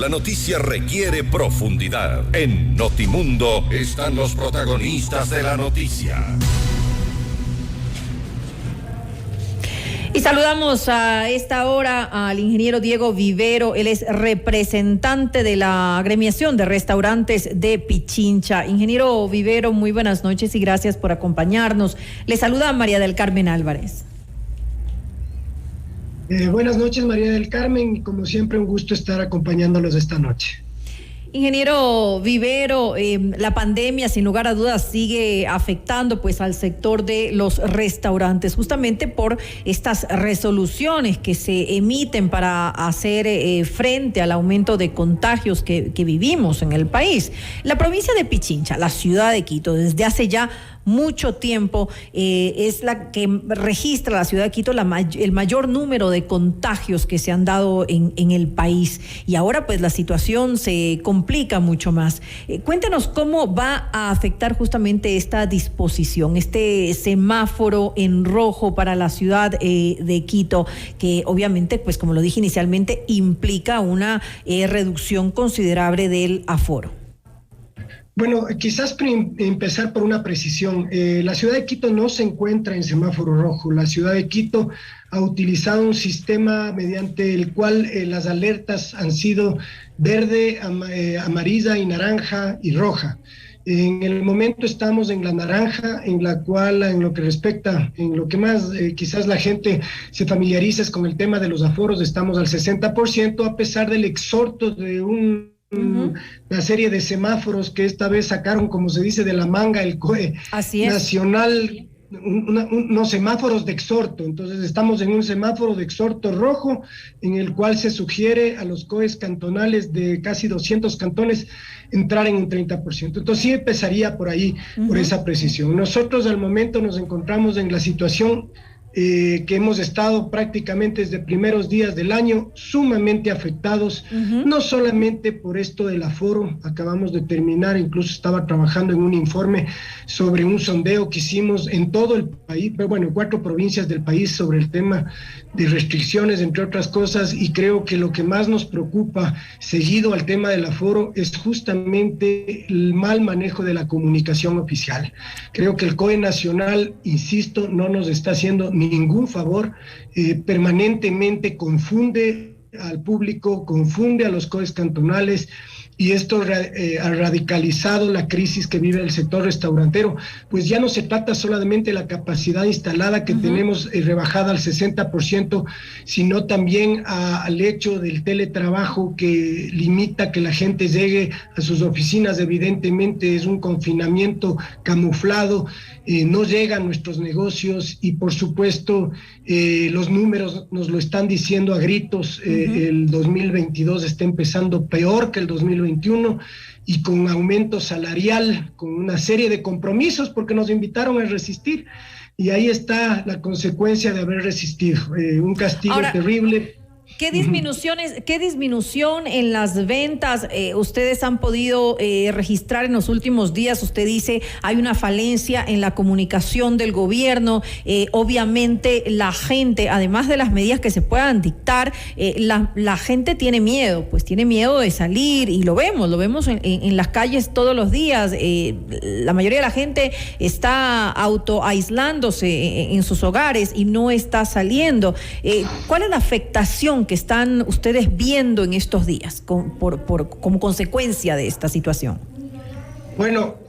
la noticia requiere profundidad. En Notimundo están los protagonistas de la noticia. Y saludamos a esta hora al ingeniero Diego Vivero. Él es representante de la agremiación de restaurantes de Pichincha. Ingeniero Vivero, muy buenas noches y gracias por acompañarnos. Le saluda María del Carmen Álvarez. Buenas noches, María del Carmen, y como siempre un gusto estar acompañándolos esta noche. Ingeniero Vivero, la pandemia sin lugar a dudas sigue afectando pues al sector de los restaurantes, justamente por estas resoluciones que se emiten para hacer frente al aumento de contagios que vivimos en el país. La provincia de Pichincha, la ciudad de Quito, desde hace ya mucho tiempo es la que registra, la ciudad de Quito, el mayor número de contagios que se han dado en el país, y ahora pues la situación se complica mucho más. Cuéntenos cómo va a afectar justamente esta disposición, este semáforo en rojo para la ciudad de Quito, que obviamente, pues como lo dije inicialmente, implica una reducción considerable del aforo. Bueno, quizás empezar por una precisión. La ciudad de Quito no se encuentra en semáforo rojo. La ciudad de Quito ha utilizado un sistema mediante el cual las alertas han sido verde, amarilla y naranja y roja. En el momento estamos en la naranja, en la cual, en lo que respecta, en lo que más quizás la gente se familiariza es con el tema de los aforos, estamos al 60%, a pesar del exhorto de una serie de semáforos que esta vez sacaron, como se dice, de la manga el COE nacional, unos semáforos de exhorto. Entonces estamos en un semáforo de exhorto rojo, en el cual se sugiere a los COEs cantonales de casi 200 cantones entrar en un 30%. Entonces sí empezaría por ahí, por esa precisión. Nosotros al momento nos encontramos en la situación que hemos estado prácticamente desde primeros días del año sumamente afectados, no solamente por esto del aforo. Acabamos de terminar, incluso estaba trabajando en un informe sobre un sondeo que hicimos en todo el país, pero bueno, en 4 provincias del país, sobre el tema de restricciones, entre otras cosas, y creo que lo que más nos preocupa, seguido al tema del aforo, es justamente el mal manejo de la comunicación oficial. Creo que el COE nacional, insisto, no nos está haciendo ningún favor, permanentemente confunde al público, confunde a los COEs cantonales, y esto ha radicalizado la crisis que vive el sector restaurantero. Pues ya no se trata solamente de la capacidad instalada que tenemos rebajada al 60%, sino también al hecho del teletrabajo que limita que la gente llegue a sus oficinas. Evidentemente es un confinamiento camuflado, no llegan nuestros negocios, y por supuesto los números nos lo están diciendo a gritos. El 2022 está empezando peor que el 2021, y con aumento salarial, con una serie de compromisos, porque nos invitaron a resistir, y ahí está la consecuencia de haber resistido, un castigo terrible. ¿Qué disminución en las ventas ustedes han podido registrar en los últimos días? Usted dice hay una falencia en la comunicación del gobierno. Obviamente la gente, además de las medidas que se puedan dictar, la gente tiene miedo de salir, y lo vemos en las calles todos los días. La mayoría de la gente está autoaislándose en sus hogares y no está saliendo. ¿Cuál es la afectación que están ustedes viendo en estos días como consecuencia de esta situación? Bueno,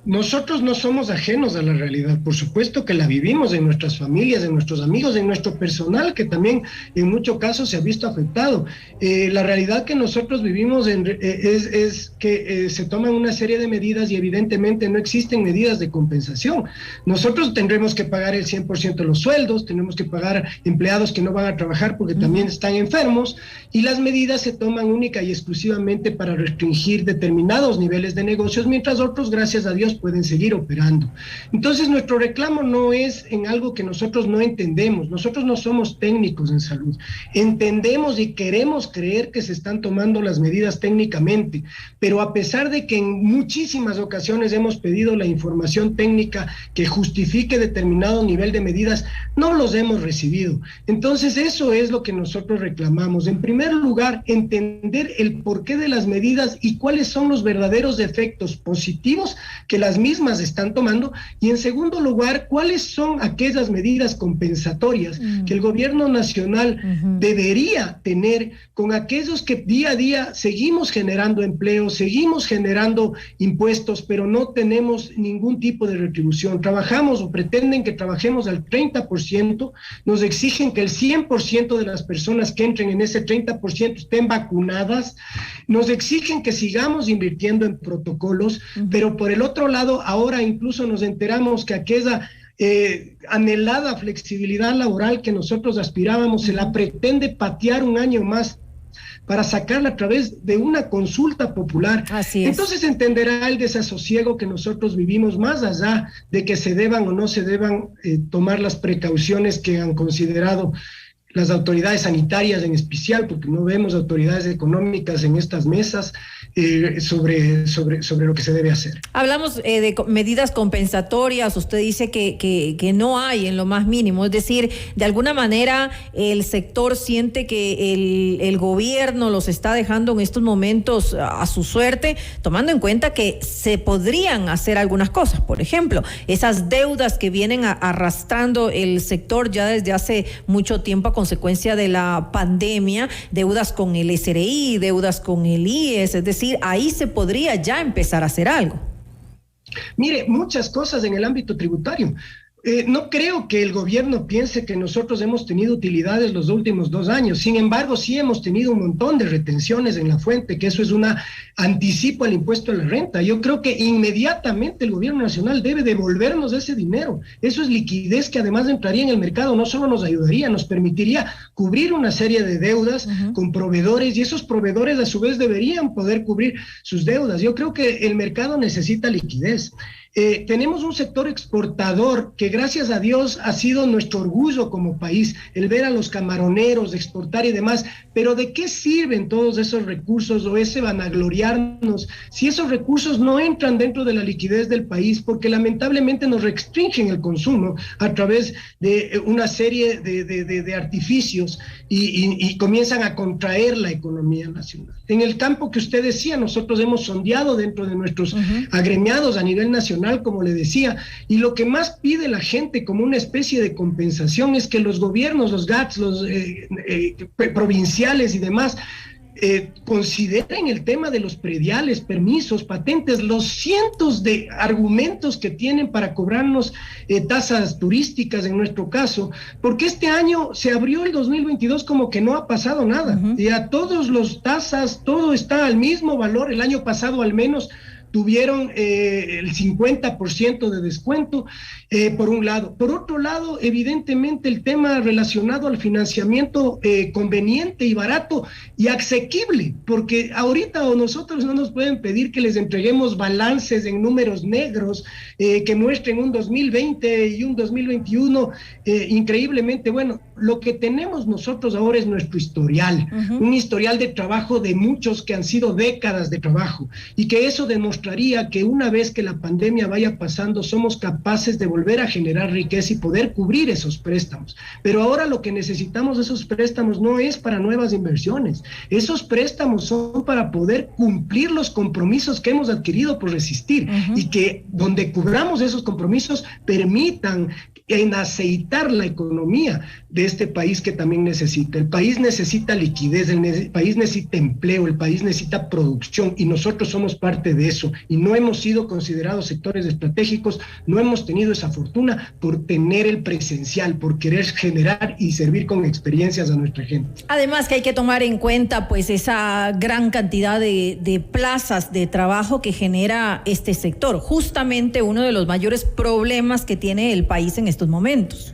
nosotros no somos ajenos a la realidad. Por supuesto que la vivimos en nuestras familias, en nuestros amigos, en nuestro personal, que también en muchos casos se ha visto afectado. La realidad que nosotros vivimos es que se toman una serie de medidas, y evidentemente no existen medidas de compensación. Nosotros tendremos que pagar el 100% de los sueldos, tenemos que pagar empleados que no van a trabajar porque también están enfermos, y las medidas se toman única y exclusivamente para restringir determinados niveles de negocios, mientras otros, gracias a Dios, años pueden seguir operando. Entonces, nuestro reclamo no es en algo que nosotros no entendemos. Nosotros no somos técnicos en salud. Entendemos y queremos creer que se están tomando las medidas técnicamente, pero a pesar de que en muchísimas ocasiones hemos pedido la información técnica que justifique determinado nivel de medidas, no los hemos recibido. Entonces, eso es lo que nosotros reclamamos. En primer lugar, entender el porqué de las medidas y cuáles son los verdaderos efectos positivos que las mismas están tomando, y en segundo lugar, cuáles son aquellas medidas compensatorias que el gobierno nacional debería tener con aquellos que día a día seguimos generando empleo, seguimos generando impuestos, pero no tenemos ningún tipo de retribución. Trabajamos o pretenden que trabajemos al 30%, nos exigen que el 100% de las personas que entren en ese 30% estén vacunadas, nos exigen que sigamos invirtiendo en protocolos, pero por el otro lado, ahora incluso nos enteramos que aquella anhelada flexibilidad laboral que nosotros aspirábamos se la pretende patear un año más para sacarla a través de una consulta popular. Así es. Entonces entenderá el desasosiego que nosotros vivimos, más allá de que se deban o no se deban tomar las precauciones que han considerado las autoridades sanitarias en especial, porque no vemos autoridades económicas en estas mesas sobre lo que se debe hacer. Hablamos de medidas compensatorias, usted dice que no hay en lo más mínimo, es decir, de alguna manera el sector siente que el gobierno los está dejando en estos momentos a su suerte, tomando en cuenta que se podrían hacer algunas cosas. Por ejemplo, esas deudas que vienen arrastrando el sector ya desde hace mucho tiempo a consecuencia de la pandemia, deudas con el SRI, deudas con el IES, es decir, ahí se podría ya empezar a hacer algo. Mire, muchas cosas en el ámbito tributario. No creo que el gobierno piense que nosotros hemos tenido utilidades los últimos 2 años. Sin embargo, sí hemos tenido un montón de retenciones en la fuente, que eso es un anticipo al impuesto a la renta. Yo creo que inmediatamente el gobierno nacional debe devolvernos ese dinero. Eso es liquidez que además entraría en el mercado, no solo nos ayudaría, nos permitiría cubrir una serie de deudas con proveedores, y esos proveedores a su vez deberían poder cubrir sus deudas. Yo creo que el mercado necesita liquidez. Tenemos un sector exportador que gracias a Dios ha sido nuestro orgullo como país, el ver a los camaroneros exportar y demás, pero ¿de qué sirven todos esos recursos o ese vanagloriarnos si esos recursos no entran dentro de la liquidez del país? Porque lamentablemente nos restringen el consumo a través de una serie de artificios y comienzan a contraer la economía nacional. En el campo que usted decía, nosotros hemos sondeado dentro de nuestros agremiados a nivel nacional, como le decía, y lo que más pide la gente como una especie de compensación es que los gobiernos, los GATS, los provinciales y demás, consideren el tema de los prediales, permisos, patentes, los cientos de argumentos que tienen para cobrarnos tasas turísticas en nuestro caso, porque este año se abrió el 2022 como que no ha pasado nada, y a todos los tasas, todo está al mismo valor. El año pasado al menos tuvieron el 50% de descuento, por un lado. Por otro lado, evidentemente el tema relacionado al financiamiento conveniente y barato y asequible, porque ahorita o nosotros no nos pueden pedir que les entreguemos balances en números negros que muestren un 2020 y un 2021 increíblemente bueno. Lo que tenemos nosotros ahora es nuestro historial, un historial de trabajo de muchos que han sido décadas de trabajo, y que eso demostraría que una vez que la pandemia vaya pasando somos capaces de volver a generar riqueza y poder cubrir esos préstamos. Pero ahora lo que necesitamos de esos préstamos no es para nuevas inversiones, esos préstamos son para poder cumplir los compromisos que hemos adquirido por resistir, y que donde cubramos esos compromisos permitan en aceitar la economía de este país que también necesita. El país necesita liquidez, el país necesita empleo, el país necesita producción, y nosotros somos parte de eso, y no hemos sido considerados sectores estratégicos, no hemos tenido esa fortuna por tener el presencial, por querer generar y servir con experiencias a nuestra gente. Además que hay que tomar en cuenta pues esa gran cantidad de plazas de trabajo que genera este sector, justamente uno de los mayores problemas que tiene el país en estos momentos.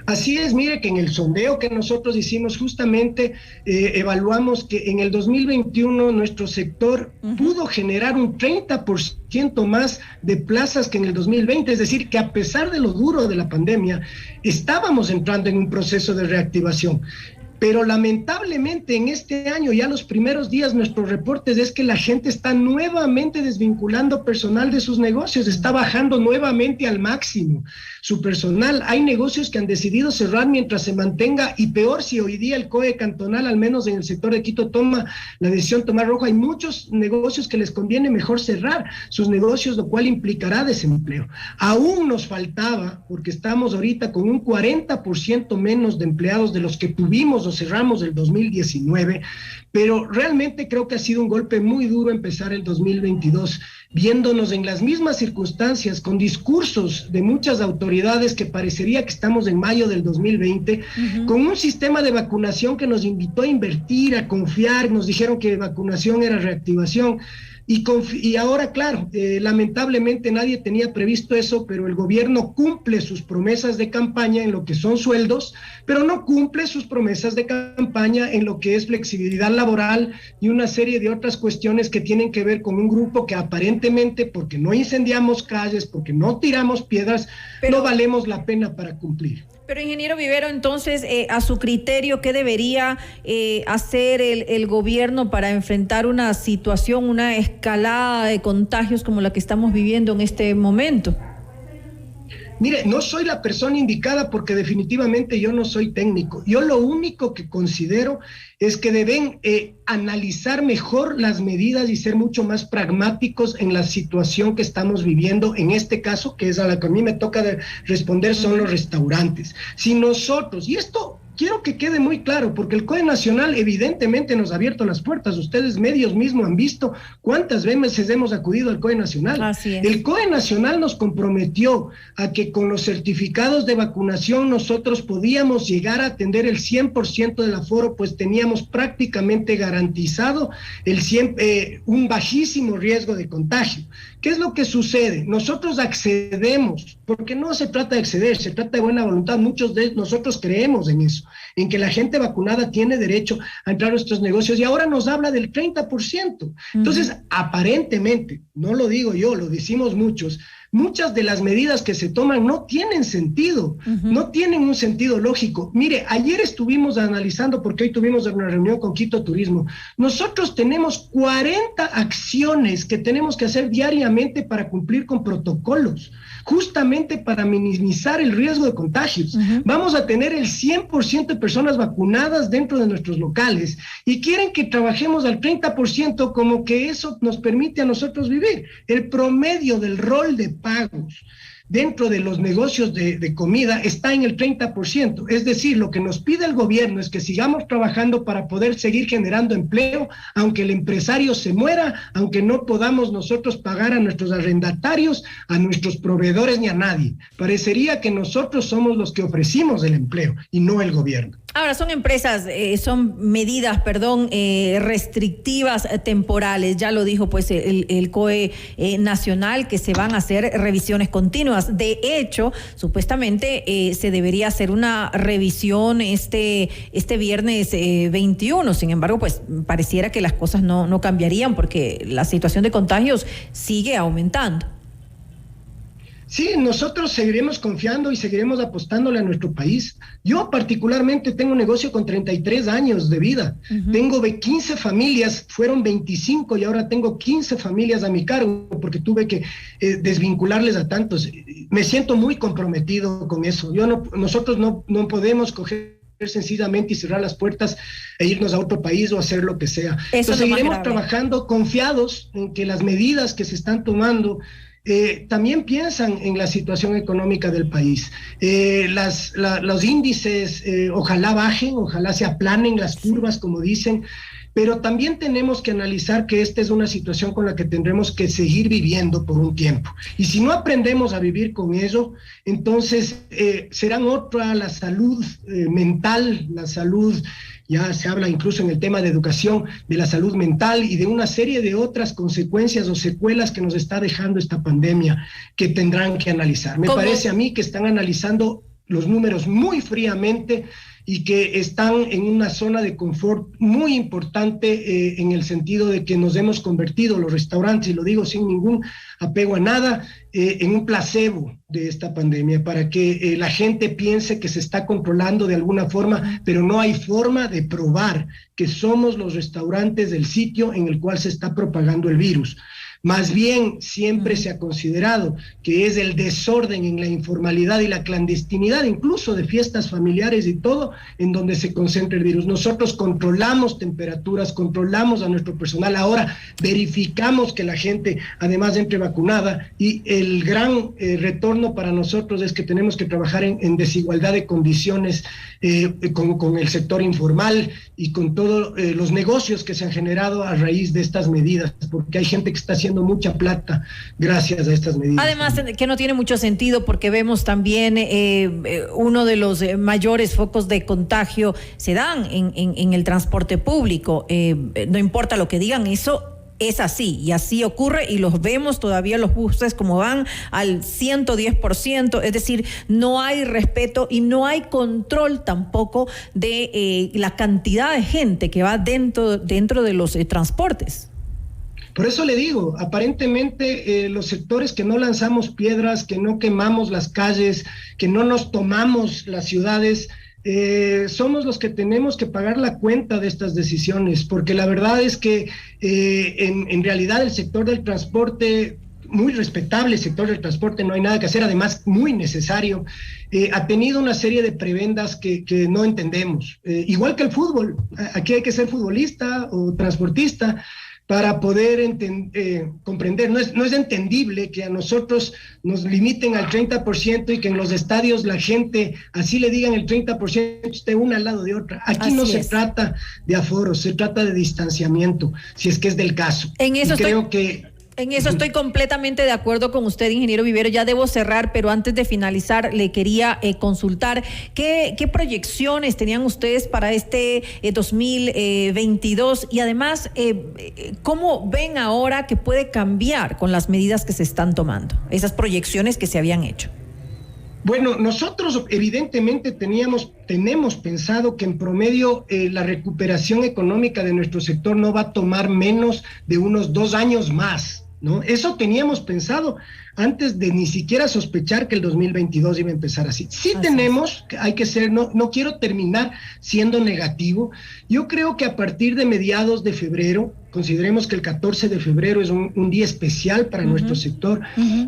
Así es, mire que en el sondeo que nosotros hicimos justamente evaluamos que en el 2021 nuestro sector pudo generar un 30% más de plazas que en el 2020, es decir, que a pesar de lo duro de la pandemia, estábamos entrando en un proceso de reactivación. Pero lamentablemente en este año, ya los primeros días, nuestros reportes es que la gente está nuevamente desvinculando personal de sus negocios, está bajando nuevamente al máximo su personal. Hay negocios que han decidido cerrar mientras se mantenga, y peor si hoy día el COE cantonal, al menos en el sector de Quito, toma la decisión de tomar rojo. Hay muchos negocios que les conviene mejor cerrar sus negocios, lo cual implicará desempleo. Aún nos faltaba, porque estamos ahorita con un 40% menos de empleados de los que tuvimos o cerramos el 2019, pero realmente creo que ha sido un golpe muy duro empezar el 2022, viéndonos en las mismas circunstancias, con discursos de muchas autoridades que parecería que estamos en mayo del 2020, con un sistema de vacunación que nos invitó a invertir, a confiar, nos dijeron que vacunación era reactivación. Y ahora, claro, lamentablemente nadie tenía previsto eso, pero el gobierno cumple sus promesas de campaña en lo que son sueldos, pero no cumple sus promesas de campaña en lo que es flexibilidad laboral y una serie de otras cuestiones que tienen que ver con un grupo que aparentemente, porque no incendiamos calles, porque no tiramos piedras, no valemos la pena para cumplir. Pero ingeniero Vivero, entonces, a su criterio, ¿qué debería hacer el gobierno para enfrentar una situación, una escalada de contagios como la que estamos viviendo en este momento? Mire, no soy la persona indicada porque definitivamente yo no soy técnico. Yo lo único que considero es que deben analizar mejor las medidas y ser mucho más pragmáticos en la situación que estamos viviendo. En este caso, que es a la que a mí me toca responder, son los restaurantes. Si nosotros, y esto quiero que quede muy claro, porque el COE Nacional evidentemente nos ha abierto las puertas. Ustedes medios mismos han visto cuántas veces hemos acudido al COE Nacional. Así es. El COE Nacional nos comprometió a que con los certificados de vacunación nosotros podíamos llegar a atender el 100% del aforo, pues teníamos prácticamente garantizado un bajísimo riesgo de contagio. ¿Qué es lo que sucede? Nosotros accedemos, porque no se trata de acceder, se trata de buena voluntad. Muchos de nosotros creemos en eso, en que la gente vacunada tiene derecho a entrar a nuestros negocios, y ahora nos habla del 30%. Entonces, aparentemente, no lo digo yo, lo decimos muchos, muchas de las medidas que se toman no tienen sentido, no tienen un sentido lógico. Mire, ayer estuvimos analizando, porque hoy tuvimos una reunión con Quito Turismo, nosotros tenemos 40 acciones que tenemos que hacer diariamente para cumplir con protocolos, justamente para minimizar el riesgo de contagios. Vamos a tener el 100% de personas vacunadas dentro de nuestros locales, y quieren que trabajemos al 30%, como que eso nos permite a nosotros vivir. El promedio del rol de pagos dentro de los negocios de comida está en el 30%. Es decir, lo que nos pide el gobierno es que sigamos trabajando para poder seguir generando empleo, aunque el empresario se muera, aunque no podamos nosotros pagar a nuestros arrendatarios, a nuestros proveedores ni a nadie. Parecería que nosotros somos los que ofrecimos el empleo y no el gobierno. Ahora, son medidas, restrictivas temporales. Ya lo dijo pues el COE nacional, que se van a hacer revisiones continuas. De hecho, supuestamente se debería hacer una revisión este viernes 21. Sin embargo, pues pareciera que las cosas no cambiarían, porque la situación de contagios sigue aumentando. Sí, nosotros seguiremos confiando y seguiremos apostándole a nuestro país. Yo particularmente tengo un negocio con 33 años de vida. Tengo 15 familias, fueron 25 y ahora tengo 15 familias a mi cargo, porque tuve que desvincularles a tantos. Me siento muy comprometido con eso. Nosotros no podemos coger sencillamente y cerrar las puertas e irnos a otro país o hacer lo que sea. Entonces seguiremos trabajando confiados en que las medidas que se están tomando también piensan en la situación económica del país. Los índices ojalá bajen, ojalá se aplanen las curvas, como dicen, pero también tenemos que analizar que esta es una situación con la que tendremos que seguir viviendo por un tiempo. Y si no aprendemos a vivir con ello, entonces serán otra la salud mental, la salud. Ya se habla incluso en el tema de educación de la salud mental y de una serie de otras consecuencias o secuelas que nos está dejando esta pandemia, que tendrán que analizar. Me parece a mí que están analizando los números muy fríamente y que están en una zona de confort muy importante en el sentido de que nos hemos convertido los restaurantes, y lo digo sin ningún apego a nada, en un placebo de esta pandemia, para que la gente piense que se está controlando de alguna forma, pero no hay forma de probar que somos los restaurantes del sitio en el cual se está propagando el virus. Más bien, siempre se ha considerado que es el desorden en la informalidad y la clandestinidad, incluso de fiestas familiares y todo, en donde se concentra el virus. Nosotros controlamos temperaturas, controlamos a nuestro personal, ahora verificamos que la gente además entre vacunada, y el gran retorno para nosotros es que tenemos que trabajar en desigualdad de condiciones con el sector informal y con todos los negocios que se han generado a raíz de estas medidas, porque hay gente que está haciendo mucha plata gracias a estas medidas. Además, que no tiene mucho sentido porque vemos también uno de los mayores focos de contagio se dan en el transporte público. No importa lo que digan, eso es así, y así ocurre, y los vemos todavía los buses como van al 110%, es decir, no hay respeto y no hay control tampoco de la cantidad de gente que va dentro de los transportes. Por eso le digo, aparentemente los sectores que no lanzamos piedras, que no quemamos las calles, que no nos tomamos las ciudades, somos los que tenemos que pagar la cuenta de estas decisiones, porque la verdad es que en realidad el sector del transporte, muy respetable el sector del transporte, no hay nada que hacer, además muy necesario, ha tenido una serie de prebendas que no entendemos, igual que el fútbol. Aquí hay que ser futbolista o transportista para poder comprender. No es entendible que a nosotros nos limiten al 30% y que en los estadios la gente, así le digan el 30%, esté una al lado de otra. Aquí así no se trata de aforo, se trata de distanciamiento, si es que es del caso. En eso estoy completamente de acuerdo con usted, ingeniero Vivero. Ya debo cerrar, pero antes de finalizar le quería consultar qué proyecciones tenían ustedes para este 2022 y además cómo ven ahora que puede cambiar con las medidas que se están tomando, esas proyecciones que se habían hecho. Bueno, nosotros evidentemente tenemos pensado que en promedio la recuperación económica de nuestro sector no va a tomar menos de unos 2 años más, ¿no? eso teníamos pensado antes de ni siquiera sospechar que el 2022 iba a empezar así. Sí tenemos, hay que ser, no quiero terminar siendo negativo. Yo creo que a partir de mediados de febrero, consideremos que el 14 de febrero es un día especial para nuestro sector,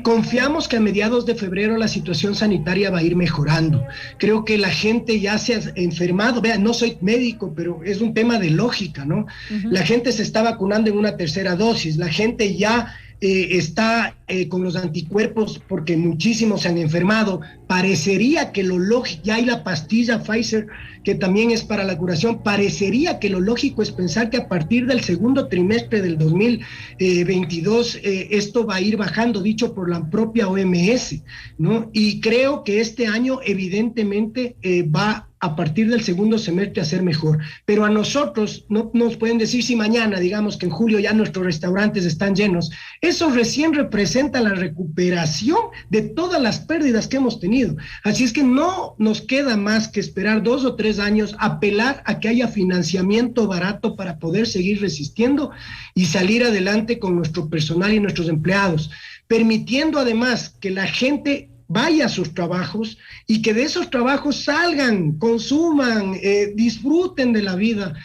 confiamos que a mediados de febrero la situación sanitaria va a ir mejorando. Creo que la gente ya se ha enfermado, vean, no soy médico, pero es un tema de lógica, ¿no? La gente se está vacunando en una tercera dosis, la gente ya está con los anticuerpos porque muchísimos se han enfermado. Parecería que lo lógico, ya hay la pastilla Pfizer que también es para la curación, parecería que lo lógico es pensar que a partir del segundo trimestre del 2022 esto va a ir bajando, dicho por la propia OMS, ¿no? Y creo que este año evidentemente va a partir del segundo semestre a ser mejor, pero a nosotros no nos pueden decir si mañana, digamos que en julio ya nuestros restaurantes están llenos, eso recién representa la recuperación de todas las pérdidas que hemos tenido, así es que no nos queda más que esperar 2 o 3 años, apelar a que haya financiamiento barato para poder seguir resistiendo y salir adelante con nuestro personal y nuestros empleados, permitiendo además que la gente vaya a sus trabajos y que de esos trabajos salgan, consuman, disfruten de la vida,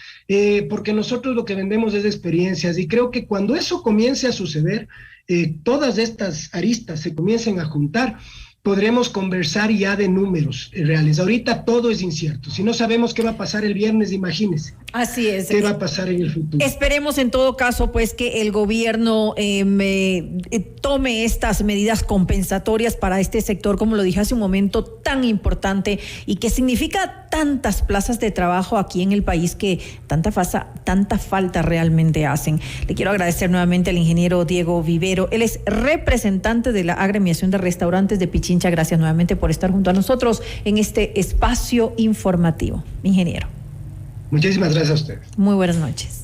porque nosotros lo que vendemos es experiencias, y creo que cuando eso comience a suceder, todas estas aristas se comiencen a juntar, podremos conversar ya de números reales. Ahorita todo es incierto. Si no sabemos qué va a pasar el viernes, imagínese. Así es. ¿Qué va a pasar en el futuro? Esperemos en todo caso pues que el gobierno tome estas medidas compensatorias para este sector, como lo dije hace un momento, tan importante y que significa tantas plazas de trabajo aquí en el país que tanta falta realmente hacen. Le quiero agradecer nuevamente al ingeniero Diego Vivero. Él es representante de la agremiación de restaurantes de Pichincha. Gracias nuevamente por estar junto a nosotros en este espacio informativo. Ingeniero. Muchísimas gracias a ustedes. Muy buenas noches.